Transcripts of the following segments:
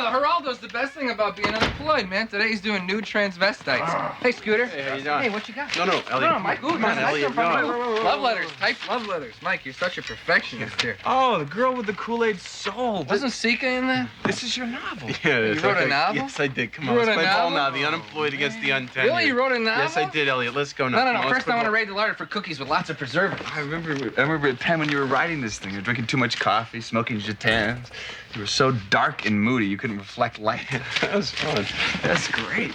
No, the Geraldo's the best thing about being unemployed, man. Today he's doing nude transvestites. Hey, Scooter. Hey, how you doing? Hey, what you got? No, Elliot. No, Mike. Come on, Elliot. No. Love letters. Type love letters. Mike, you're such a perfectionist here. Oh, the girl with the Kool-Aid soul. Wasn't Sika in there? This is your novel. Yeah, You wrote a novel? Yes, I did. Come You on, wrote let's a play ball novel? now. The unemployed against the untenured. Really? You wrote a novel? Yes, I did, Elliot. Let's go now. No. Come on, First, I want to raid the larder for cookies with lots of preservatives. I remember a time when you were writing this thing. You were drinking too much coffee, smoking Gitans. You were so dark and moody you couldn't reflect light. That was fun. That's great.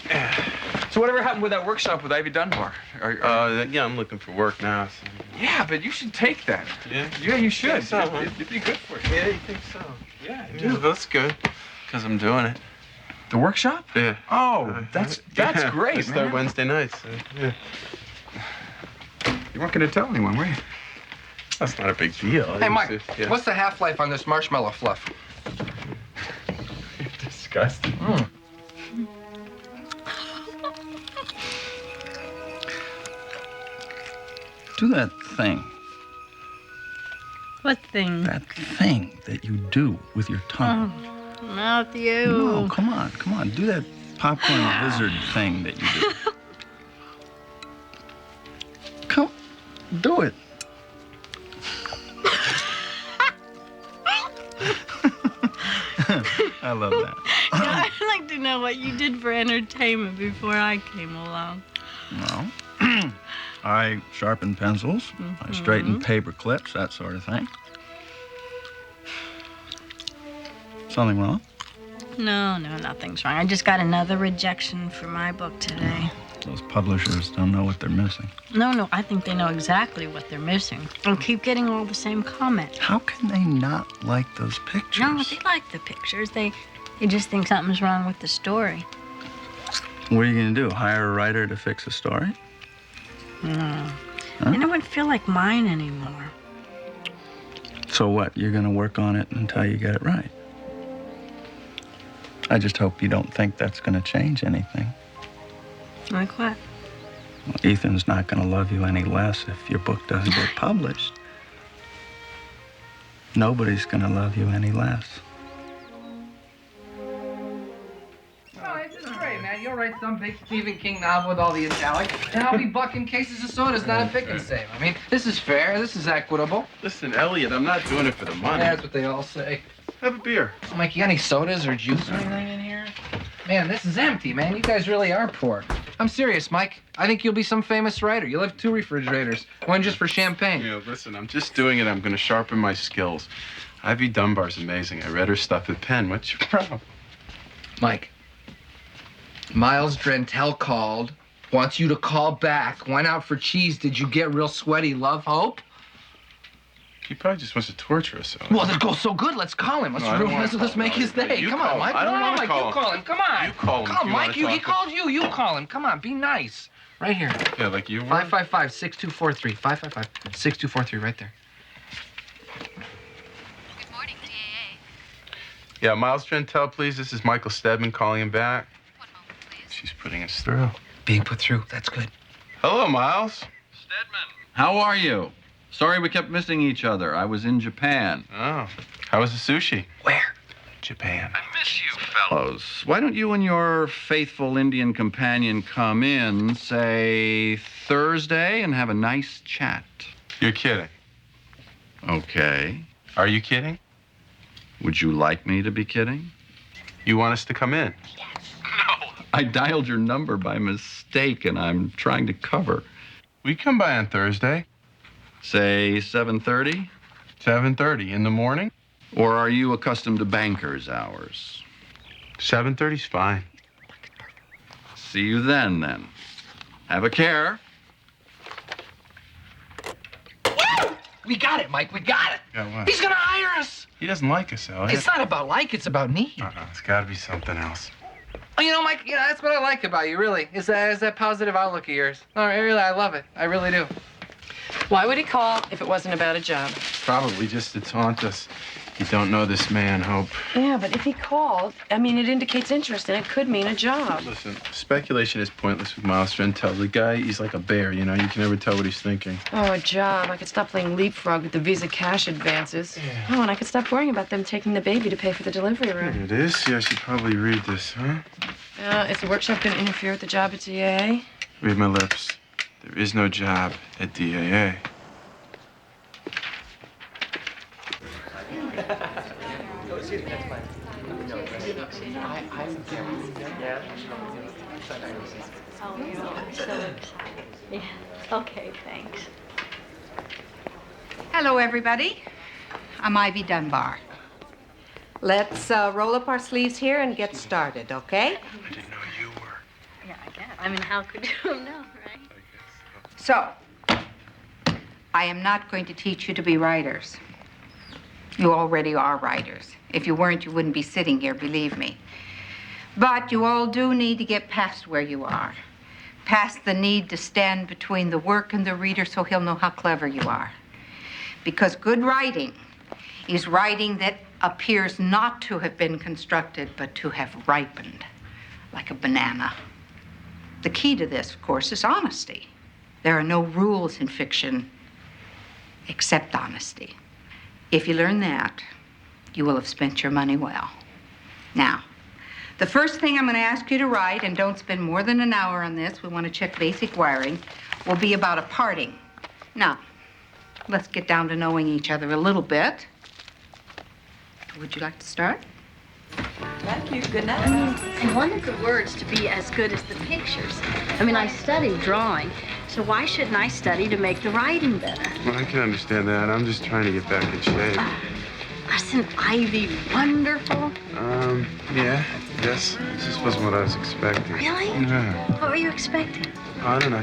So whatever happened with that workshop with Ivy Dunbar? Yeah, I'm looking for work now. So. Yeah, but you should take that. Yeah? Yeah, you should. So, huh? It'd be good for you. Yeah, you think so? Yeah, I Yeah, that's good. Because I'm doing it. The workshop? Yeah. Oh, that's Yeah, great, I start man. Wednesday nights. Yeah. You weren't going to tell anyone, were you? That's not a big deal. Hey, Mike, Yeah. what's the half-life on this marshmallow fluff? You're disgusting. Do that thing. What thing? That thing that you do with your tongue. Oh, Matthew. No, come on. Do that popcorn lizard thing that you do. Come, do it. I love that. I'd like to know what you did for entertainment before I came along. Well, I sharpen pencils. I straighten paper clips, that sort of thing. Something wrong? No, nothing's wrong. I just got another rejection for my book today. Those publishers don't know what they're missing. No, I think they know exactly what they're missing. I keep getting all the same comments. How can they not like those pictures? No, they like the pictures. They just think something's wrong with the story. What are you going to do? Hire a writer to fix a story? No. I don't feel like mine anymore. So what? You're going to work on it until you get it right. I just hope you don't think that's going to change anything. Like what? Well, Ethan's not going to love you any less if your book doesn't get published. Nobody's going to love you any less. Oh, this is great, man. You'll write some big Stephen King novel with all the italics, and I'll be bucking cases of sodas down at Pick and Save. I mean, this is fair. This is equitable. Listen, Elliot, I'm not doing it for the money. That's what they all say. Have a beer. Oh, Mike, you got any sodas or juice or anything in here? Man, this is empty, man. You guys really are poor. I'm serious, Mike. I think you'll be some famous writer. You'll have 2 refrigerators, one just for champagne. Yeah, listen, I'm just doing it. I'm going to sharpen my skills. Ivy Dunbar's amazing. I read her stuff at Penn. What's your problem? Mike, Miles Drentel called, wants you to call back. Went out for cheese. Did you get real sweaty? Love, hope? He probably just wants to torture us. Well, that goes so good. Let's call him. No, I don't wanna Let's call make him. his day. You Come call on, him. Mike. I don't No, wanna Mike, call you him. call him. Come on. You call him if Come you on, wanna Mike. He talk to called you. You call him. Come on. Be nice. Right here. Yeah, like you were. 555-6243. 555-6243. Right there. Good morning, GAA. Yeah, Miles Drentel, please. This is Michael Stedman calling him back. One moment, please. She's putting us through. Being put through. That's good. Hello, Miles. Stedman. How are you? Sorry we kept missing each other. I was in Japan. Oh, how was the sushi? Where? Japan. I miss you, fellows. Why don't you and your faithful Indian companion come in, say, Thursday and have a nice chat? You're kidding. Okay. Are you kidding? Would you like me to be kidding? You want us to come in? I dialed your number by mistake and I'm trying to cover. We come by on Thursday, Say 7:30? 7:30 in the morning. Or are you accustomed to banker's hours? 7:30's fine. See you then. Have a care. We got it, Mike. We got it. Got what? He's gonna hire us. He doesn't like us, Elliot. It's not about like. It's about need. It's got to be something else. Oh, you know, Mike. You know that's what I like about you. Really, is that positive outlook of yours. No, really, I love it. I really do. Why would he call if it wasn't about a job? Probably just to taunt us. You don't know this man, Hope. Yeah, but if he called, I mean, it indicates interest, and it could mean a job. Listen, speculation is pointless with Miles Strentel. The guy, he's like a bear, you know? You can never tell what he's thinking. Oh, a job. I could stop playing leapfrog with the Visa cash advances. Oh, and I could stop worrying about them taking the baby to pay for the delivery room. It is? Yeah, I should probably read this, huh? Is the workshop going to interfere with the job at DAA? Read my lips. There is no job at DAA. Yeah. Okay, thanks. Hello, everybody. I'm Ivy Dunbar. Let's roll up our sleeves here and get started, okay? I didn't know you were. Yeah, I guess. I mean, how could you know, right? So, I am not going to teach you to be writers. You already are writers. If you weren't, you wouldn't be sitting here, believe me. But you all do need to get past where you are. Past the need to stand between the work and the reader so he'll know how clever you are. Because good writing is writing that appears not to have been constructed, but to have ripened, like a banana. The key to this, of course, is honesty. There are no rules in fiction except honesty. If you learn that, you will have spent your money well. Now, the first thing I'm going to ask you to write, and don't spend more than an hour on this, we want to check basic wiring, will be about a parting. Now, let's get down to knowing each other a little bit. Would you like to start? Thank you. Good night. I wanted the words to be as good as the pictures. I mean, I studied drawing, so why shouldn't I study to make the writing better? Well, I can understand that. I'm just trying to get back in shape. Wasn't Ivy wonderful? Yeah, yes. This just wasn't what I was expecting. Really? Yeah. What were you expecting? I don't know.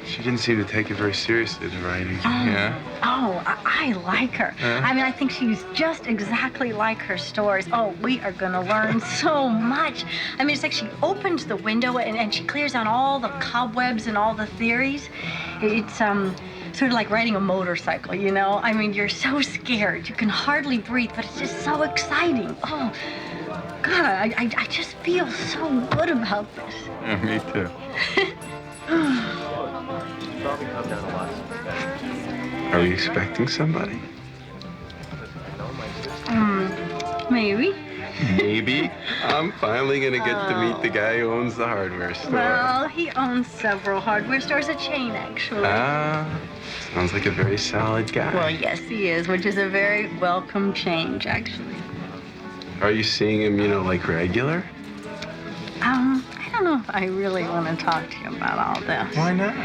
She didn't seem to take it very seriously, the writing. Yeah. Oh, I like her. Huh? I mean, I think she's just exactly like her stories. Oh, we are going to learn so much. I mean, it's like she opens the window and she clears out all the cobwebs and all the theories. It's sort of like riding a motorcycle, you know? I mean, you're so scared. You can hardly breathe, but it's just so exciting. Oh, God, I just feel so good about this. Yeah, me too. Are we expecting somebody? Maybe. Maybe. I'm finally gonna get to meet the guy who owns the hardware store. Well, he owns several hardware stores, a chain, actually. Sounds like a very solid guy. Well, yes, he is, which is a very welcome change, actually. Are you seeing him, like regular? I don't know if I really want to talk to you about all this. Why not?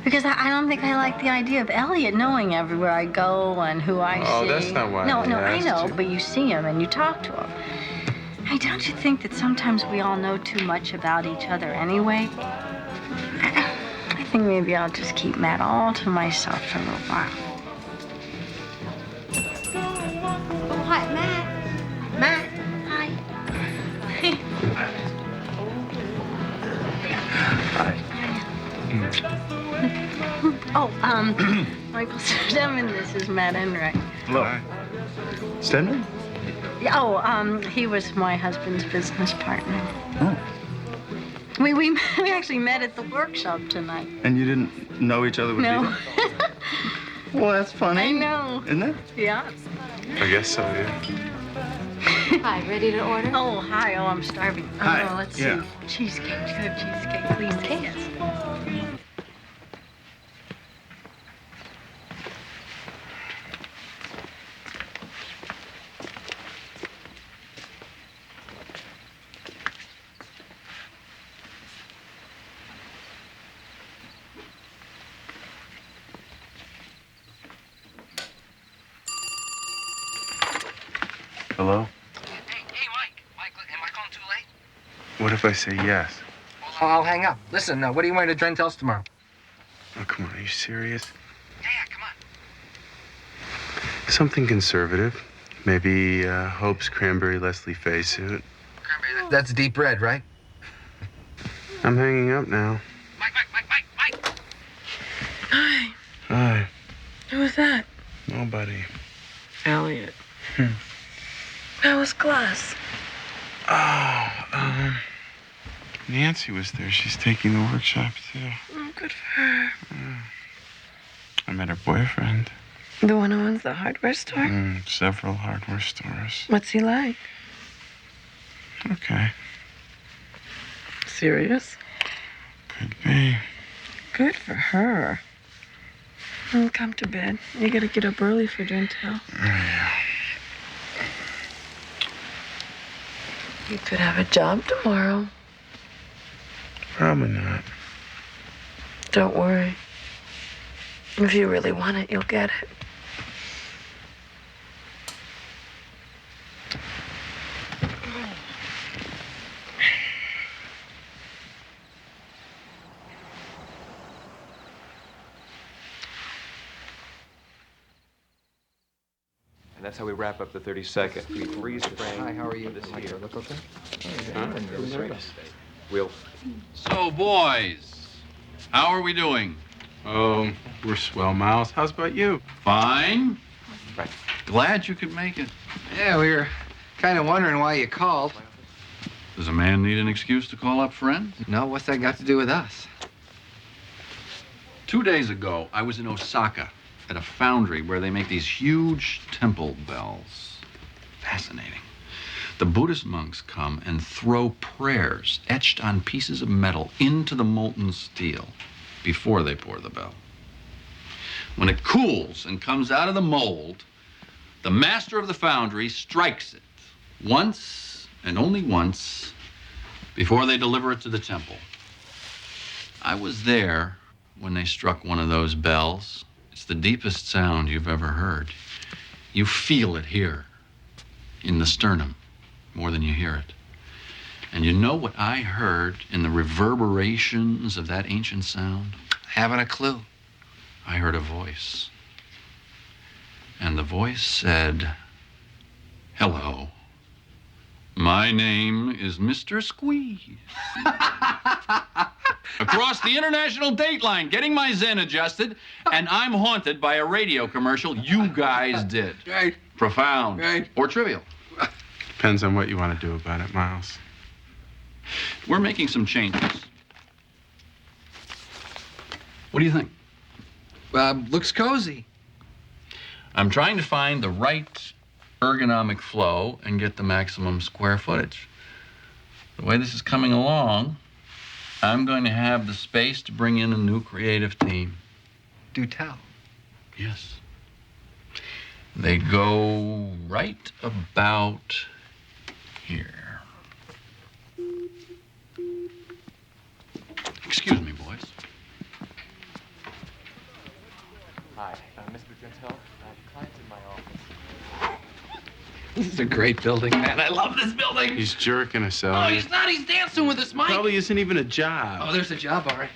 Because I don't think I like the idea of Elliot knowing everywhere I go and who I see. Oh, that's not why No, I I asked know, you. but you see him and you talk to him. Hey, don't you think that sometimes we all know too much about each other anyway? I think maybe I'll just keep Matt all to myself for a little while. Oh, hi, Matt. Matt. Hi. Oh, Michael Stedman, this is Matt Enright. Hello. Stedman? Yeah, oh, he was my husband's business partner. Oh. We actually met at the workshop tonight. And you didn't know each other would No. be there? Well, that's funny. I know. Isn't it? Yeah. I guess so, yeah. Hi, ready to order? Oh, hi. Oh, I'm starving. Hi. Oh, let's Yeah. see. Cheesecake. Do you have cheesecake? Please say yes. Hello? Hey, Mike. Mike, am I calling too late? What if I say yes? Well, I'll hang up. Listen, what are you wearing to Drentel's tomorrow? Oh, come on. Are you serious? Yeah, come on. Something conservative. Maybe Hope's cranberry Leslie Faye suit. Cranberry, that's deep red, right? I'm hanging up now. Mike. Hi. Who was that? Nobody. Elliot. How was class? Oh, Nancy was there. She's taking the workshop, too. Oh, good for her. I met her boyfriend. The one who owns the hardware store? Several hardware stores. What's he like? Okay. Serious? Could be. Good for her. Come to bed. You gotta get up early for Gentile. Yeah. You could have a job tomorrow. Probably not. Don't worry. If you really want it, you'll get it. And that's how we wrap up the 30-second. We freeze frame. Hi, how are you? This Mike, here. look okay? We'll. So, boys, how are we doing? Oh, we're swell, Miles. How's about you? Fine. Right. Glad you could make it. Yeah, we were kind of wondering why you called. Does a man need an excuse to call up friends? No, what's that got to do with us? 2 days ago, I was in Osaka at a foundry where they make these huge temple bells. Fascinating. The Buddhist monks come and throw prayers etched on pieces of metal into the molten steel before they pour the bell. When it cools and comes out of the mold, the master of the foundry strikes it once and only once before they deliver it to the temple. I was there when they struck one of those bells. It's the deepest sound you've ever heard. You feel it here in the sternum more than you hear it. And you know what I heard in the reverberations of that ancient sound? Haven't a clue. I heard a voice. And the voice said, "Hello. My name is Mr. Squeeze." Across the international date line, getting my Zen adjusted, and I'm haunted by a radio commercial you guys did. Right. Profound. Right. Or trivial. Depends on what you want to do about it, Miles. We're making some changes. What do you think? Looks cozy. I'm trying to find the right ergonomic flow and get the maximum square footage. The way this is coming along, I'm going to have the space to bring in a new creative team. Do tell. Yes. They go right about here. Excuse me, boys. Hi, Mr. Gentile. Client's in my office. This is a great building, man. I love this building. He's jerking us, Oh, Elliot. he's not. He's dancing with us, Mike. Probably isn't even a job. Oh, there's a job, all right.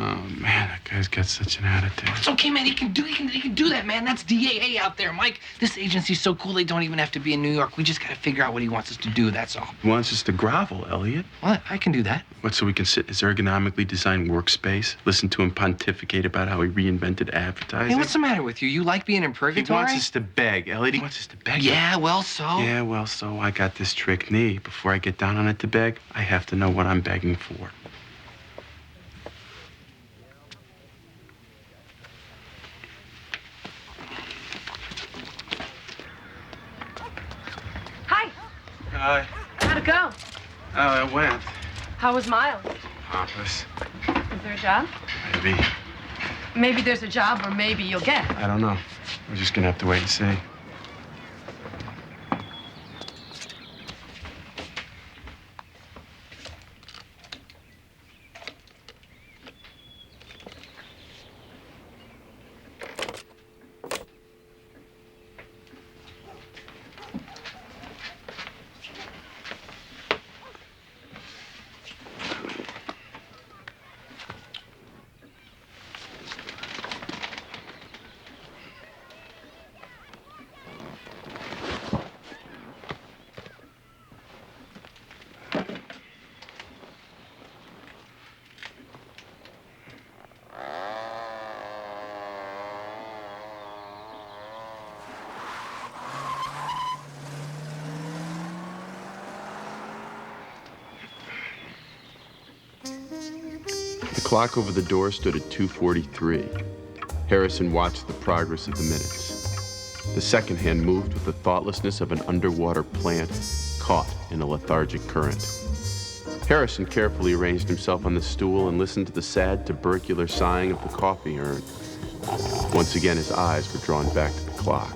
Oh, man, that guy's got such an attitude. It's okay, man. He can do that, man. That's DAA out there, Mike. This agency's so cool they don't even have to be in New York. We just gotta figure out what he wants us to do, that's all. He wants us to grovel, Elliot. What? I can do that. What, so we can sit in his ergonomically designed workspace, listen to him pontificate about how he reinvented advertising? Hey, what's the matter with you? You like being in He purgatory? wants us to beg, Elliot. He wants us to beg. Yeah, well, so? Yeah, well, so I got this trick knee. Before I get down on it to beg, I have to know what I'm begging for. Hi. Hi. How'd it go? Oh, it went. How was Miles? Pompous. Is there a job? Maybe. Maybe there's a job, or maybe you'll get it. I don't know. We're just gonna have to wait and see. clock over the door stood at 2:43. Harrison watched the progress of the minutes. The second hand moved with the thoughtlessness of an underwater plant caught in a lethargic current. Harrison carefully arranged himself on the stool and listened to the sad, tubercular sighing of the coffee urn. Once again, his eyes were drawn back to the clock.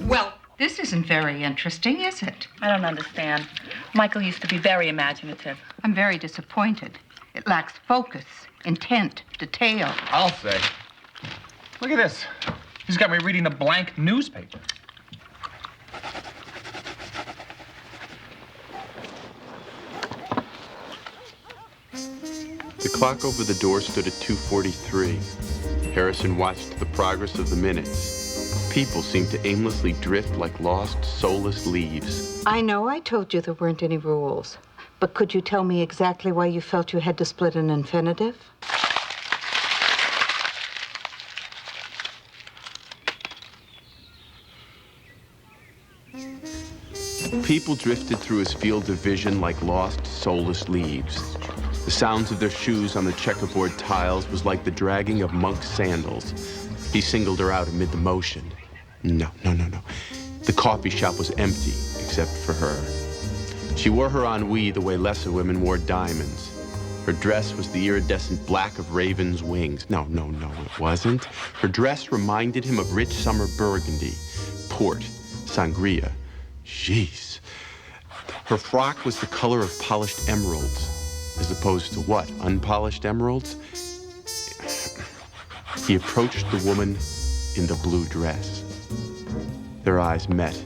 Well, this isn't very interesting, is it? I don't understand. Michael used to be very imaginative. I'm very disappointed. It lacks focus, intent, detail. I'll say. Look at this. He's got me reading a blank newspaper. The clock over the door stood at 2:43. Harrison watched the progress of the minutes. People seemed to aimlessly drift like lost, soulless leaves. I know I told you there weren't any rules, but could you tell me exactly why you felt you had to split an infinitive? People drifted through his field of vision like lost, soulless leaves. The sounds of their shoes on the checkerboard tiles was like the dragging of monk's sandals. He singled her out amid the motion. No. The coffee shop was empty, except for her. She wore her ennui the way lesser women wore diamonds. Her dress was the iridescent black of raven's wings. No, it wasn't. Her dress reminded him of rich summer Burgundy, port, sangria. Jeez. Her frock was the color of polished emeralds, as opposed to what? Unpolished emeralds? He approached the woman in the blue dress. Their eyes met,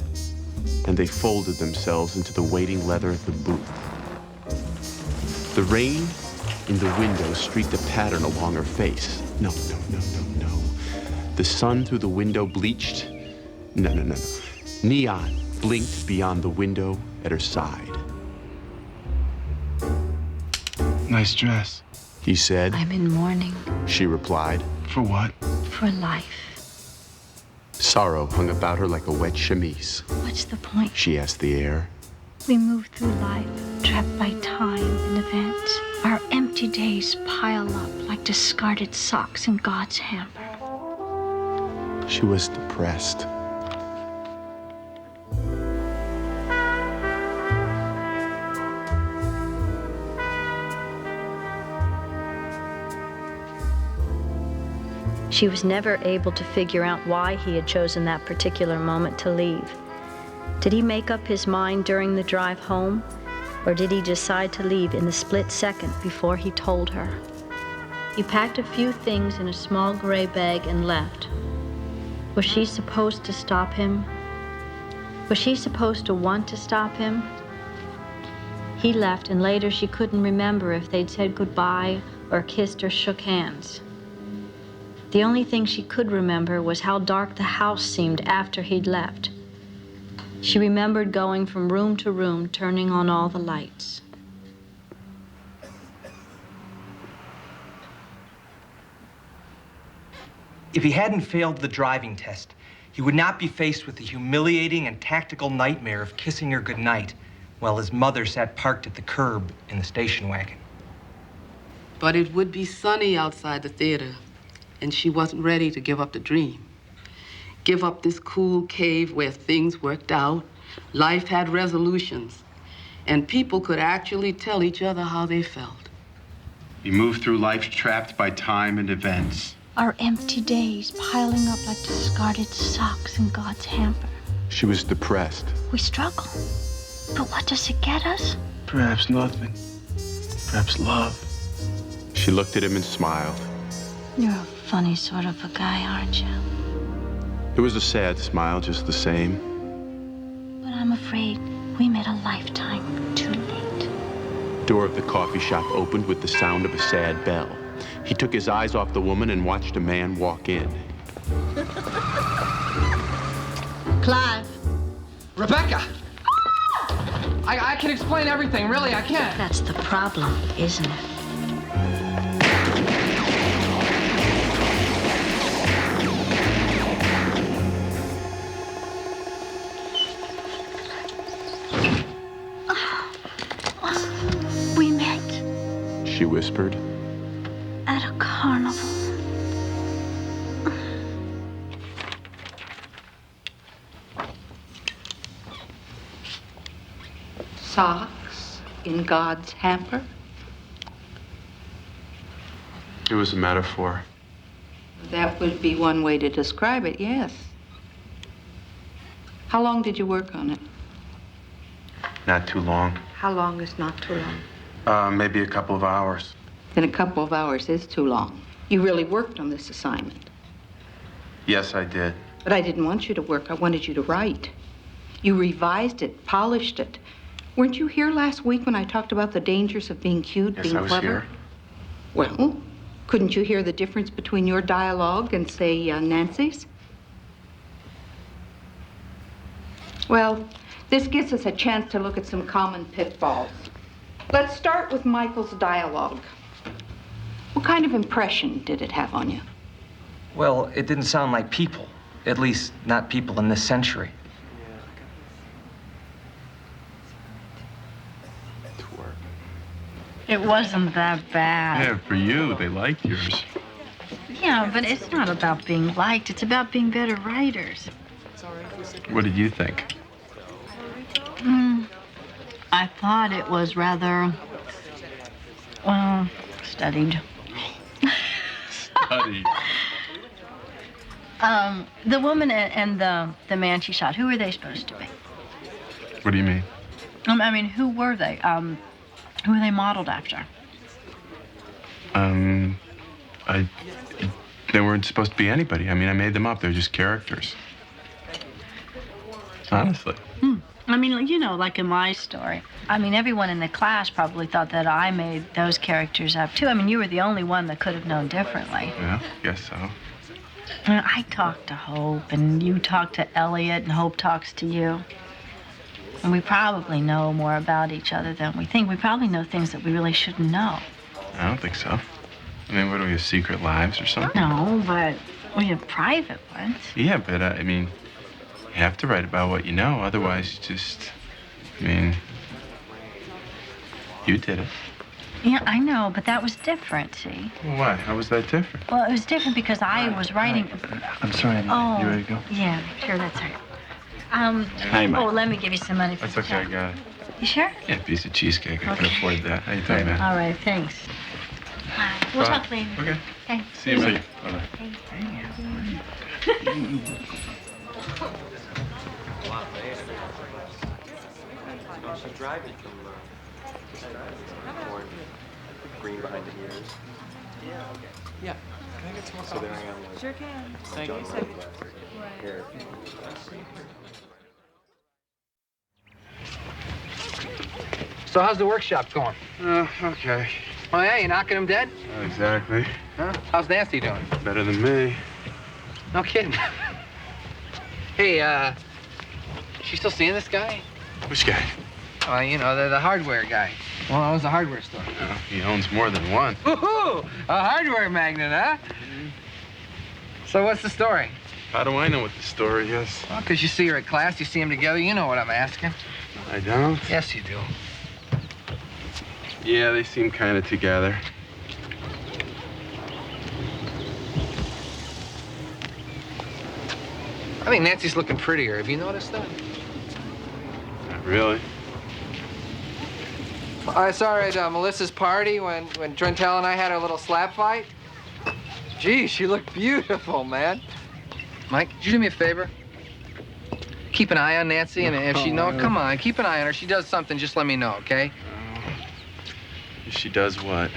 and they folded themselves into the waiting leather of the booth. The rain in the window streaked a pattern along her face. No. The sun through the window bleached. No. Neon blinked beyond the window at her side. Nice dress, he said. I'm in mourning. She replied. For what? For life. Sorrow hung about her like a wet chemise. What's the point? She asked the air. We move through life, trapped by time and events. Our empty days pile up like discarded socks in God's hamper. She was depressed. She was never able to figure out why he had chosen that particular moment to leave. Did he make up his mind during the drive home, or did he decide to leave in the split second before he told her? He packed a few things in a small gray bag and left. Was she supposed to stop him? Was she supposed to want to stop him? He left, and later she couldn't remember if they'd said goodbye or kissed or shook hands. The only thing she could remember was how dark the house seemed after he'd left. She remembered going from room to room, turning on all the lights. If he hadn't failed the driving test, he would not be faced with the humiliating and tactical nightmare of kissing her goodnight while his mother sat parked at the curb in the station wagon. But it would be sunny outside the theater, and she wasn't ready to give up the dream. Give up this cool cave where things worked out, life had resolutions, and people could actually tell each other how they felt. He moved through life trapped by time and events. Our empty days piling up like discarded socks in God's hamper. She was depressed. We struggle. But what does it get us? Perhaps nothing. Perhaps love. She looked at him and smiled. You're a funny sort of a guy, aren't you? It was a sad smile, just the same. But I'm afraid we met a lifetime too late. Door of the coffee shop opened with the sound of a sad bell. He took his eyes off the woman and watched a man walk in. Clive. Rebecca! I can explain everything, really, I can. That's the problem, isn't it? she whispered. At a carnival. Socks in God's hamper? It was a metaphor. That would be one way to describe it, yes. How long did you work on it? Not too long. How long is not too long? Maybe a couple of hours. Then a couple of hours is too long. You really worked on this assignment. Yes, I did. But I didn't want you to work. I wanted you to write. You revised it, polished it. Weren't you here last week when I talked about the dangers of being cute, Yes, being I was clever? here. Well, couldn't you hear the difference between your dialogue and, say, Nancy's? Well, this gives us a chance to look at some common pitfalls. Let's start with Michael's dialogue. What kind of impression did it have on you? Well, it didn't sound like people. At least, not people in this century. It wasn't that bad. Yeah, for you, they liked yours. Yeah, but it's not about being liked. It's about being better writers. What did you think? I thought it was rather, well, studied. Studied. The woman and the man she shot, who were they supposed to be? What do you mean? I mean, who were they? Who were they modeled after? They weren't supposed to be anybody. I mean, I made them up. They're just characters. Honestly. I mean, you know, like in my story. I mean, everyone in the class probably thought that I made those characters up, too. I mean, you were the only one that could have known differently. Yeah, guess so. I talked to Hope, and you talk to Elliot, and Hope talks to you. And we probably know more about each other than we think. We probably know things that we really shouldn't know. I don't think so. I mean, what do we have, secret lives or something? No, but we have private ones. Yeah, but I mean, you have to write about what you know. Otherwise, you just, I mean, you did it. Yeah, I know, but that was different, see? Well, why? How was that different? Well, it was different because I was writing... I'm sorry, Oh, you ready to go? Yeah, sure, that's all right. Hi, Mike. Oh, let me give you some money for That's okay, I got it. You sure? Yeah, a piece of cheesecake. I can afford that. How you doing, man? All right, thanks. We'll talk later. Okay. Thanks. See you, Mike. She's driving from green behind the ears. Yeah, okay. Yeah. Can I get some more coffee? So there I am. Like, Sure can. Thank you. Here. So how's the workshop going? Okay. Oh, yeah, you knocking him dead? Not exactly. Huh? How's Nancy doing? Better than me. No kidding. Hey, she still seeing this guy? Which guy? You know, the hardware guy. Well, owns the hardware store. Oh, he owns more than one. Woohoo! A hardware magnate, huh? So what's the story? How do I know what the story is? Well, because you see her at class, you see them together, you know what I'm asking. I don't? Yes, you do. Yeah, they seem kind of together. I think Nancy's looking prettier. Have you noticed that? Not really. I saw her at Melissa's party when Trentel and I had our little slap fight. Gee, she looked beautiful, man. Mike, could you do me a favor? Keep an eye on Nancy, and if she come on, keep an eye on her. If she does something, just let me know, okay? She does what?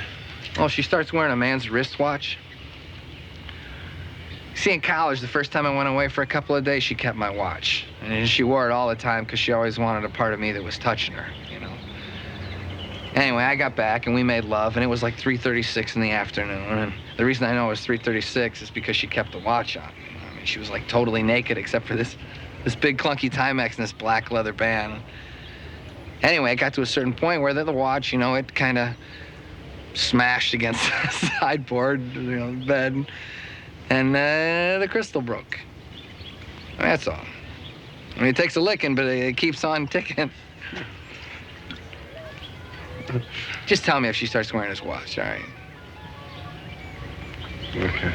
Well, she starts wearing a man's wristwatch. See, in college, the first time I went away for a couple of days, she kept my watch. And she wore it all the time because she always wanted a part of me that was touching her, you know? Anyway, I got back, and we made love, and it was like 3:36 in the afternoon. And the reason I know it was 3:36 is because she kept the watch on. You know? I mean, she was like totally naked except for this big clunky Timex and this black leather band. Anyway, it got to a certain point where the watch, you know, it kind of smashed against the sideboard, you know, the bed, and the crystal broke. That's all. I mean, it takes a licking, but it keeps on ticking. Just tell me if she starts wearing his watch, all right? Okay.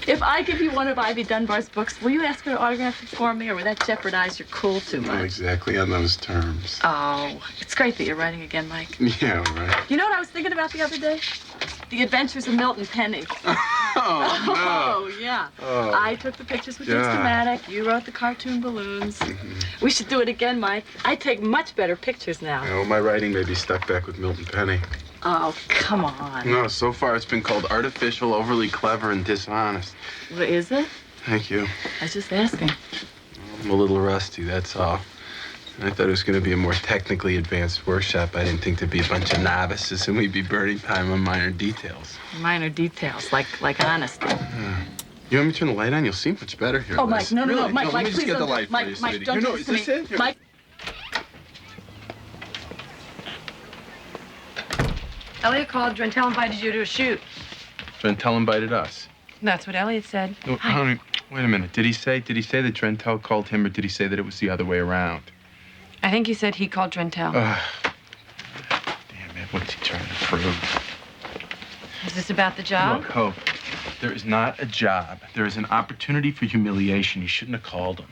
If I give you one of Ivy Dunbar's books, will you ask her to autograph it for me, or would that jeopardize your cool too much? Not exactly on those terms. Oh, it's great that you're writing again, Mike. Yeah, right. You know what I was thinking about the other day? The Adventures of Milton Penny. Oh, yeah. Oh. I took the pictures with Yeah. Instamatic. You wrote the cartoon balloons. We should do it again, Mike. I take much better pictures now. No, my writing may be stuck back with Milton Penny. Oh, come on. No, so far it's been called artificial, overly clever, and dishonest. What is it? Thank you. I was just asking. I'm a little rusty, that's all. I thought it was going to be a more technically advanced workshop. I didn't think there'd be a bunch of novices and we'd be burning time on minor details. Minor details, like honesty. You want me to turn the light on? You'll see much better here, Oh, Liz. Mike, no, Really? Mike, let me please just get the don't- light Mike, for you, Mike, sweetie. don't Here, do no, this is to this me. it? Here. Mike. Elliot called. Drentel invited you to a shoot. Drentel invited us. That's what Elliot said. No, honey, wait a minute. Did he say that Drentel called him, or did he say that it was the other way around? I think he said he called Drentel. Damn it, what's he trying to prove? Is this about the job? Look, Hope, there is not a job. There is an opportunity for humiliation. You shouldn't have called him.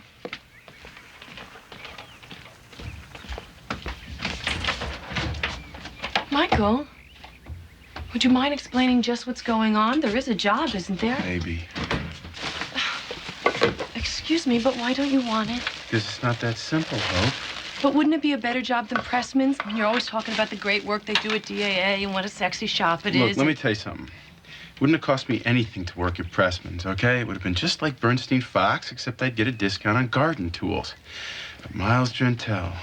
Michael, would you mind explaining just what's going on? There is a job, isn't there? Maybe. Excuse me, but why don't you want it? Because it's not that simple, Hope. But wouldn't it be a better job than Pressman's? I mean, you're always talking about the great work they do at DAA and what a sexy shop it is. Look, let me tell you something. It wouldn't have cost me anything to work at Pressman's, okay? It would have been just like Bernstein Fox, except I'd get a discount on garden tools. But Miles Drentel.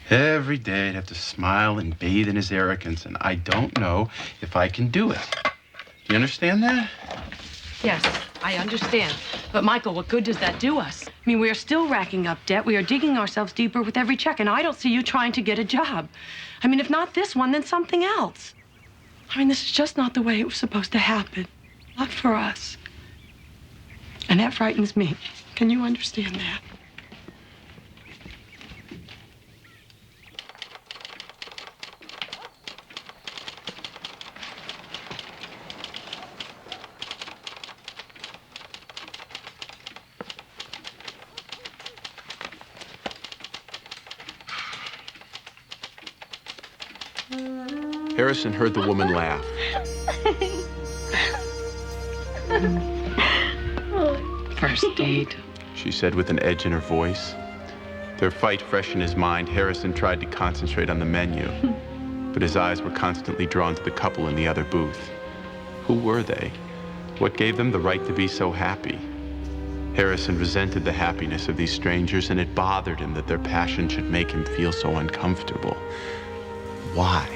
Every day I'd have to smile and bathe in his arrogance, and I don't know if I can do it. Do you understand that? Yes, I understand. But, Michael, what good does that do us? I mean, we are still racking up debt. We are digging ourselves deeper with every check, and I don't see you trying to get a job. I mean, if not this one, then something else. I mean, this is just not the way it was supposed to happen. Not for us. And that frightens me. Can you understand that? Harrison heard the woman laugh. First date. She said with an edge in her voice. Their fight fresh in his mind, Harrison tried to concentrate on the menu, but his eyes were constantly drawn to the couple in the other booth. Who were they? What gave them the right to be so happy? Harrison resented the happiness of these strangers, and it bothered him that their passion should make him feel so uncomfortable. Why?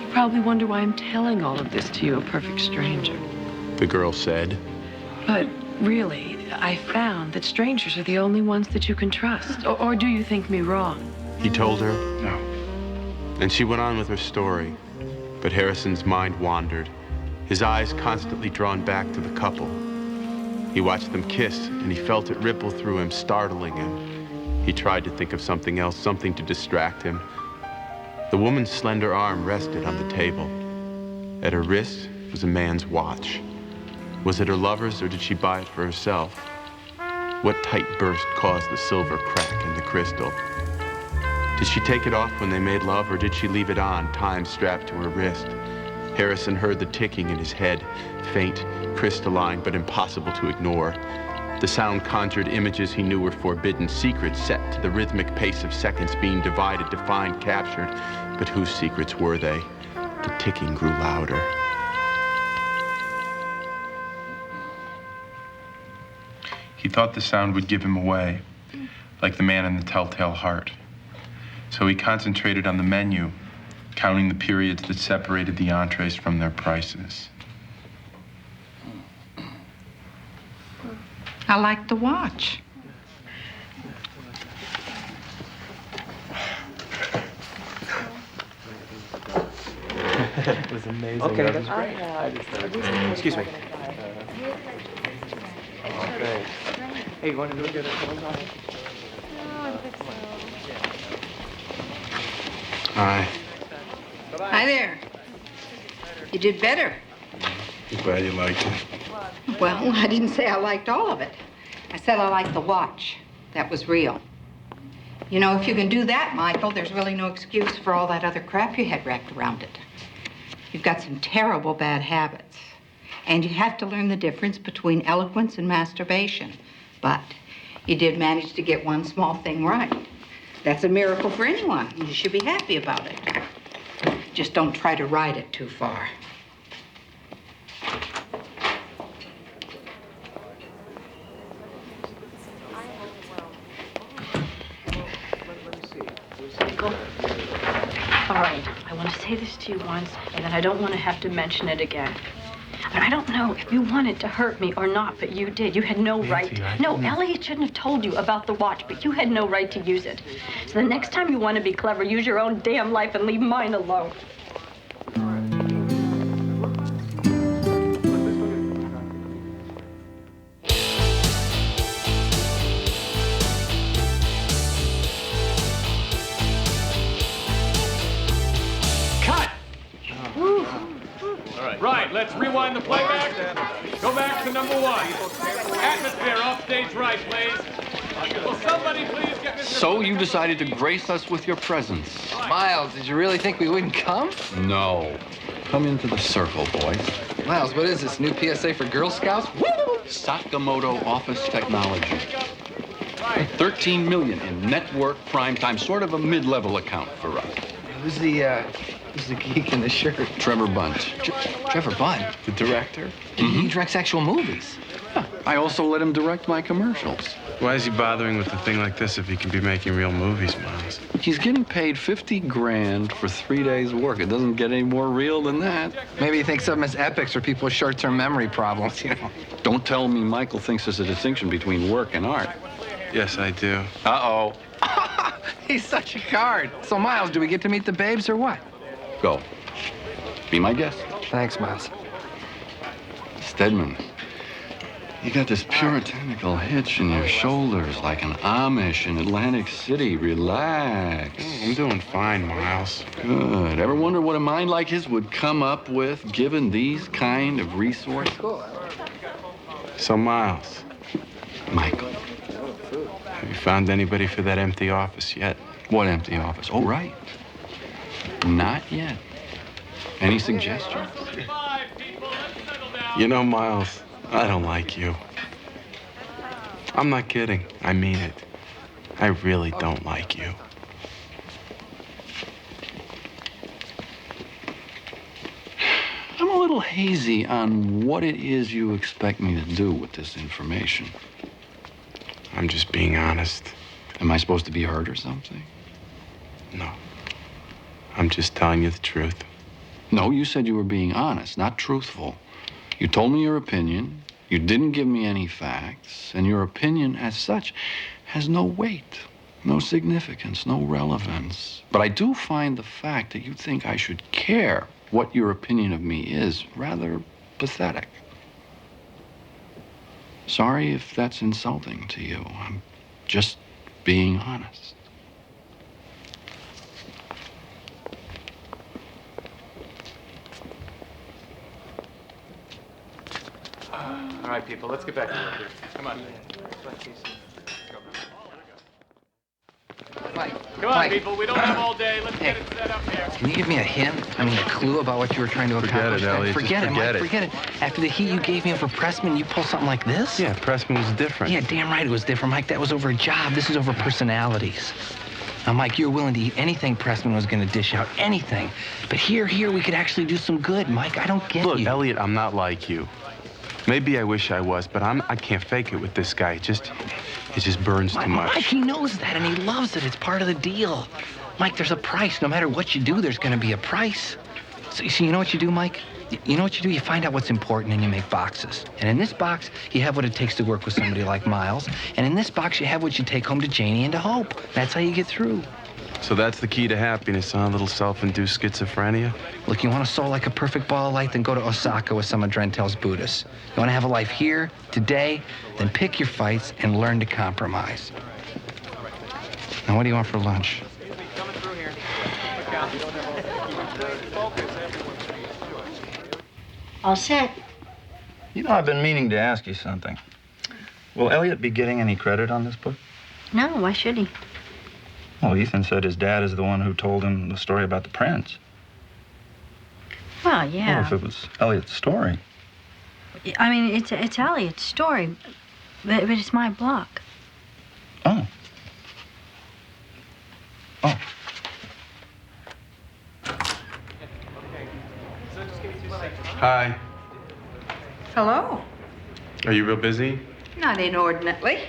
You probably wonder why I'm telling all of this to you, a perfect stranger. The girl said. But really, I found that strangers are the only ones that you can trust. Or do you think me wrong? He told her no. And she went on with her story. But Harrison's mind wandered, his eyes constantly drawn back to the couple. He watched them kiss, and he felt it ripple through him, startling him. He tried to think of something else, something to distract him. The woman's slender arm rested on the table. At her wrist was a man's watch. Was it her lover's, or did she buy it for herself? What tight burst caused the silver crack in the crystal? Did she take it off when they made love, or did she leave it on, time strapped to her wrist? Harrison heard the ticking in his head, faint, crystalline, but impossible to ignore. The sound conjured images he knew were forbidden, secrets set to the rhythmic pace of seconds being divided, defined, captured. But whose secrets were they? The ticking grew louder. He thought the sound would give him away, like the man in the telltale heart. So he concentrated on the menu, counting the periods that separated the entrees from their prices. I like the watch. It was amazing. Okay, that's great. Excuse me. Okay. Hey, you want to do it? Hi. Hi there. You did better. I'm glad you liked it. Well, I didn't say I liked all of it. I said I liked the watch. That was real. You know, if you can do that, Michael, there's really no excuse for all that other crap you had wrapped around it. You've got some terrible bad habits. And you have to learn the difference between eloquence and masturbation. But you did manage to get one small thing right. That's a miracle for anyone. You should be happy about it. Just don't try to ride it too far. Michael, all right, I want to say this to you once, and then I don't want to have to mention it again. But I don't know if you wanted to hurt me or not, but you did. You had no right. No, Elliot shouldn't have told you about the watch, but you had no right to use it. So the next time you want to be clever, use your own damn life and leave mine alone. Right, let's rewind the playback. Go back to number 1. Atmosphere, off stage right, please. Will somebody please get Mr. So you decided to grace us with your presence. Miles, did you really think we wouldn't come? No. Come into the circle, boys. Miles, what is this, new PSA for Girl Scouts? Woo! Sakamoto Office Technology. 13 million in network prime time, sort of a mid-level account for us. Who's the geek in the shirt? Trevor Bunt. Trevor Bunt? The director? He directs actual movies. Yeah, I also let him direct my commercials. Why is he bothering with a thing like this if he can be making real movies, Miles? He's getting paid 50 grand for 3 days' work. It doesn't get any more real than that. Maybe he thinks of them as epics for people with short-term memory problems, you know. Don't tell me Michael thinks there's a distinction between work and art. Yes, I do. Uh-oh. He's such a card. So, Miles, do we get to meet the babes or what? Go. Be my guest. Thanks, Miles. Stedman, you got this puritanical hitch in your shoulders like an Amish in Atlantic City. Relax. I'm doing fine, Miles. Good. Ever wonder what a mind like his would come up with given these kind of resources? So, Miles. Michael. Have you found anybody for that empty office yet? What empty office? Oh, right. Not yet. Any suggestions? You know, Miles, I don't like you. I'm not kidding. I mean it. I really don't like you. I'm a little hazy on what it is you expect me to do with this information. I'm just being honest. Am I supposed to be hurt or something? No. I'm just telling you the truth. No, you said you were being honest, not truthful. You told me your opinion, you didn't give me any facts, and your opinion as such has no weight, no significance, no relevance. But I do find the fact that you think I should care what your opinion of me is rather pathetic. Sorry if that's insulting to you. I'm just being honest. All right, people, let's get back to work here. Come on. Mike. Come on, Mike. people. We don't have all day. Let's get it set up here. Can you give me a hint? I mean, a clue about what you were trying to accomplish? Elliot. Forget Just it, Mike. Forget it. After the heat you gave me over Pressman, you pull something like this? Yeah, Pressman was different. Yeah, damn right it was different, Mike. That was over a job. This is over personalities. Now, Mike, you're willing to eat anything Pressman was going to dish out, anything. But here, we could actually do some good, Mike. I don't get you. Look, Elliot, I'm not like you. Maybe I wish I was, but I can't fake it with this guy. It just burns too much. Mike, he knows that, and he loves it. It's part of the deal. Mike, there's a price. No matter what you do, there's going to be a price. So you know what you do, Mike? You know what you do? You find out what's important and you make boxes. And in this box, you have what it takes to work with somebody like Miles. And in this box, you have what you take home to Janie and to Hope. That's how you get through. So that's the key to happiness, huh? A little self-induced schizophrenia? Look, you want to soar like a perfect ball of light, then go to Osaka with some of Drentel's Buddhists. You want to have a life here, today, then pick your fights and learn to compromise. Now, what do you want for lunch? All set. You know, I've been meaning to ask you something. Will Elliot be getting any credit on this book? No, why should he? Well, Ethan said his dad is the one who told him the story about the prince. Well, yeah. Well, if it was Elliot's story. I mean, it's Elliot's story, but it's my block. Oh. Oh. Hi. Hello. Are you real busy? Not inordinately.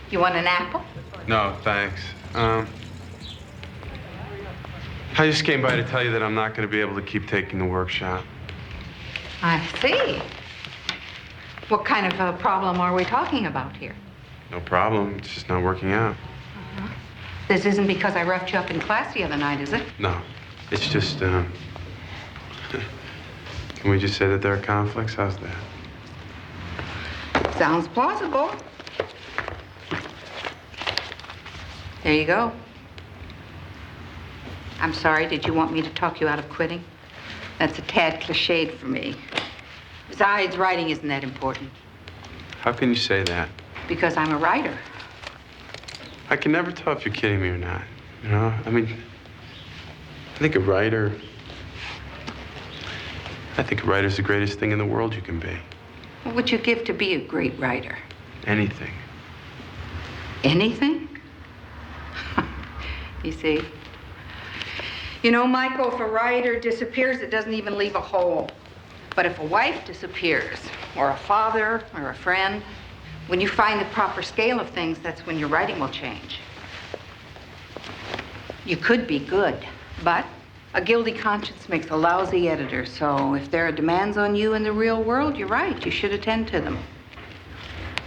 You want an apple? No, thanks. I just came by to tell you that I'm not going to be able to keep taking the workshop. I see. What kind of a problem are we talking about here? No problem. It's just not working out. This isn't because I roughed you up in class the other night, is it? No. It's just, can we just say that there are conflicts? How's that? Sounds plausible. There you go. I'm sorry, did you want me to talk you out of quitting? That's a tad cliched for me. Besides, writing isn't that important. How can you say that? Because I'm a writer. I can never tell if you're kidding me or not. You know? I mean, I think a writer's the greatest thing in the world you can be. What would you give to be a great writer? Anything. Anything? You see? You know, Michael, if a writer disappears, it doesn't even leave a hole. But if a wife disappears, or a father, or a friend, when you find the proper scale of things, that's when your writing will change. You could be good, but a guilty conscience makes a lousy editor, so if there are demands on you in the real world, you're right, you should attend to them.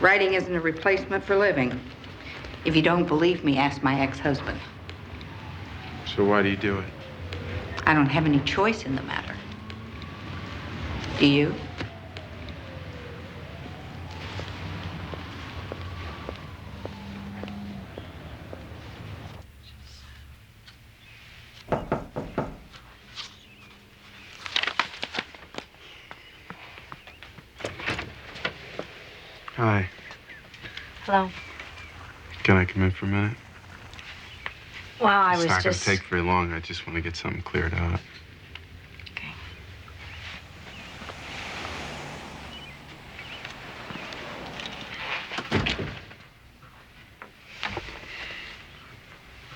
Writing isn't a replacement for living. If you don't believe me, ask my ex-husband. So why do you do it? I don't have any choice in the matter. Do you? Hi. Hello. Can I come in for a minute? Well, I was It's not going just... to take very long. I just want to get something cleared up. Okay.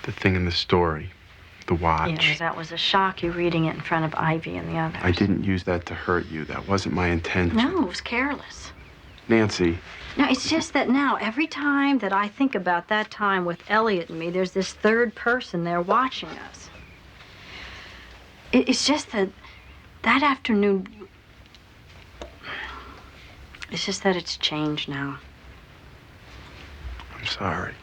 The thing in the story, the watch. Yeah, that was a shock, you reading it in front of Ivy and the others. I didn't use that to hurt you. That wasn't my intention. No, it was careless. Nancy. No, it's just that now, every time that I think about that time with Elliot and me, there's this third person there watching us. It's just that afternoon, it's just that it's changed now. I'm sorry.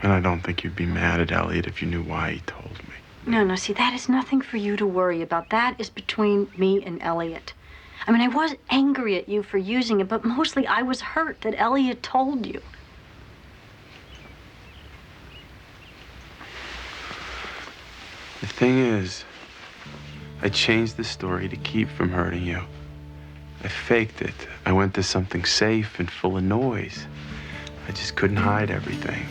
And I don't think you'd be mad at Elliot if you knew why he told me. No, see, that is nothing for you to worry about. That is between me and Elliot. I mean, I was angry at you for using it, but mostly I was hurt that Elliot told you. The thing is, I changed the story to keep from hurting you. I faked it. I went to something safe and full of noise. I just couldn't hide everything.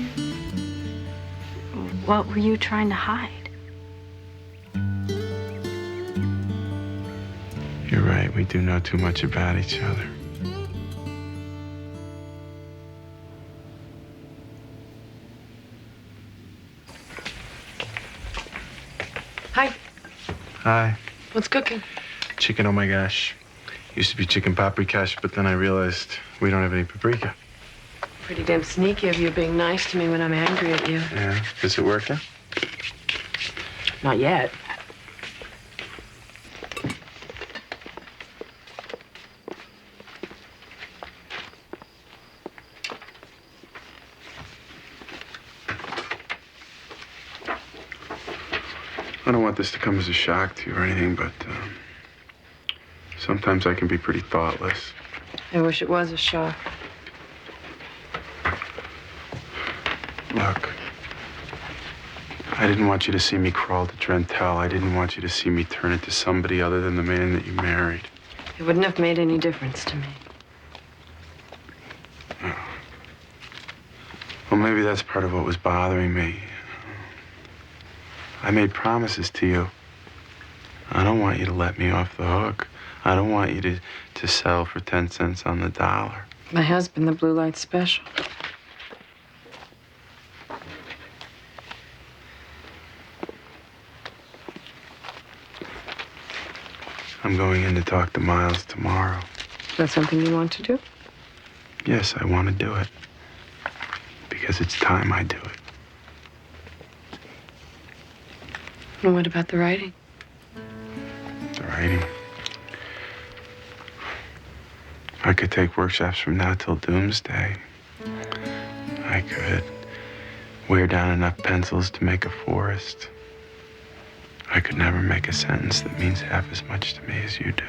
What were you trying to hide? You're right, we do know too much about each other. Hi. Hi. What's cooking? Chicken, oh my gosh. Used to be chicken paprikash, but then I realized we don't have any paprika. Pretty damn sneaky of you being nice to me when I'm angry at you. Yeah, is it working? Not yet. I don't want this to come as a shock to you or anything, but sometimes I can be pretty thoughtless. I wish it was a shock. Look, I didn't want you to see me crawl to Drentel. I didn't want you to see me turn into somebody other than the man that you married. It wouldn't have made any difference to me. Well, maybe that's part of what was bothering me. I made promises to you. I don't want you to let me off the hook. I don't want you to sell for 10 cents on the dollar. My husband, the Blue Light Special. I'm going in to talk to Miles tomorrow. Is that something you want to do? Yes, I want to do it. Because it's time I do it. And what about the writing? The writing. I could take workshops from now till doomsday. I could wear down enough pencils to make a forest. I could never make a sentence that means half as much to me as you do.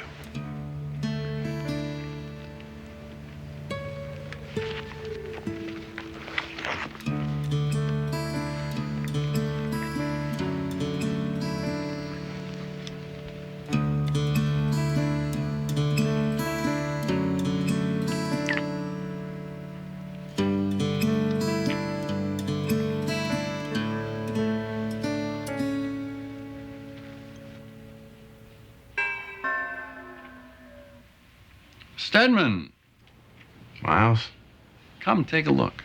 Stedman. Miles? Come take a look.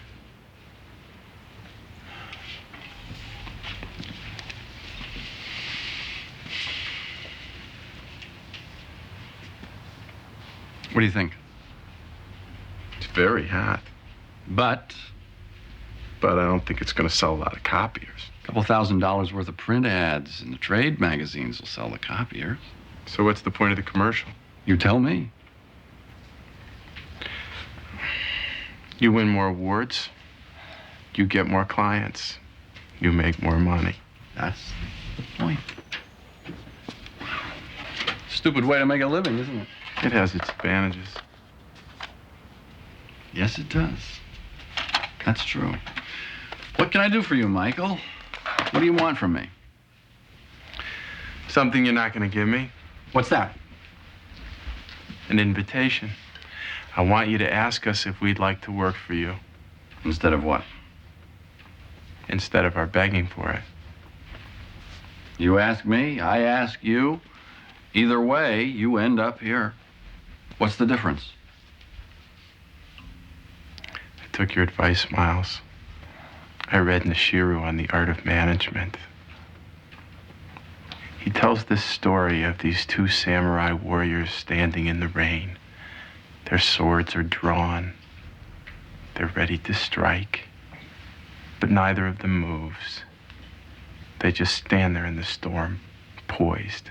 What do you think? It's very hot. But I don't think it's going to sell a lot of copiers. A couple $1,000 worth of print ads in the trade magazines will sell the copiers. So what's the point of the commercial? You tell me. You win more awards, you get more clients, you make more money. That's the point. Stupid way to make a living, isn't it? It has its advantages. Yes, it does. That's true. What can I do for you, Michael? What do you want from me? Something you're not going to give me. What's that? An invitation. I want you to ask us if we'd like to work for you. Instead of what? Instead of our begging for it. You ask me, I ask you. Either way, you end up here. What's the difference? I took your advice, Miles. I read Nishiru on the art of management. He tells this story of these two samurai warriors standing in the rain. Their swords are drawn. They're ready to strike. But neither of them moves. They just stand there in the storm, poised.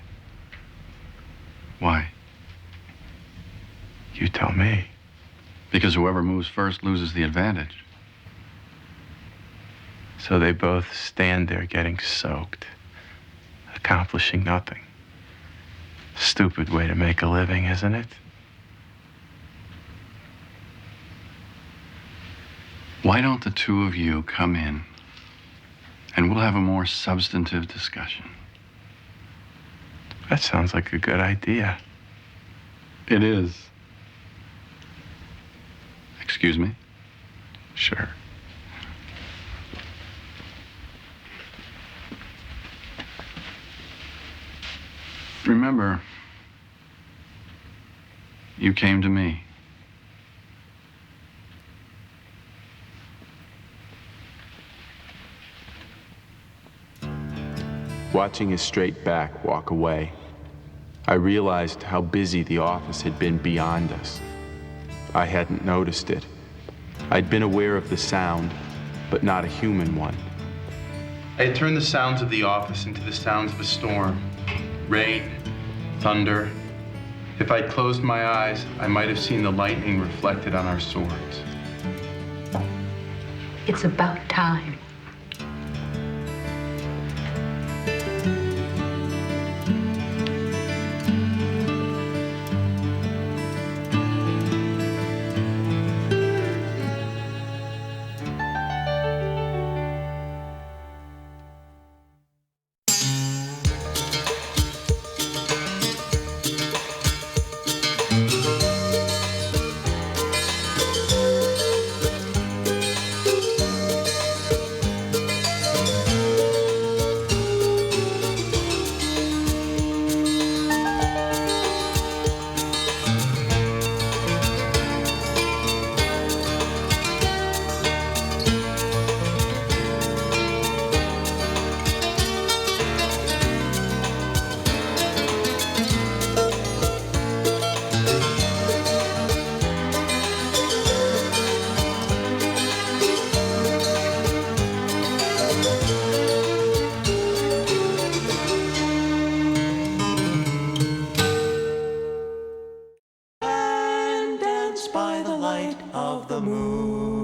Why? You tell me. Because whoever moves first loses the advantage. So they both stand there getting soaked, accomplishing nothing. Stupid way to make a living, isn't it? Why don't the two of you come in and we'll have a more substantive discussion? That sounds like a good idea. It is. Excuse me? Sure. Remember, you came to me. Watching his straight back walk away, I realized how busy the office had been beyond us. I hadn't noticed it. I'd been aware of the sound, but not a human one. I had turned the sounds of the office into the sounds of a storm. Rain, thunder. If I'd closed my eyes, I might have seen the lightning reflected on our swords. It's about time. you.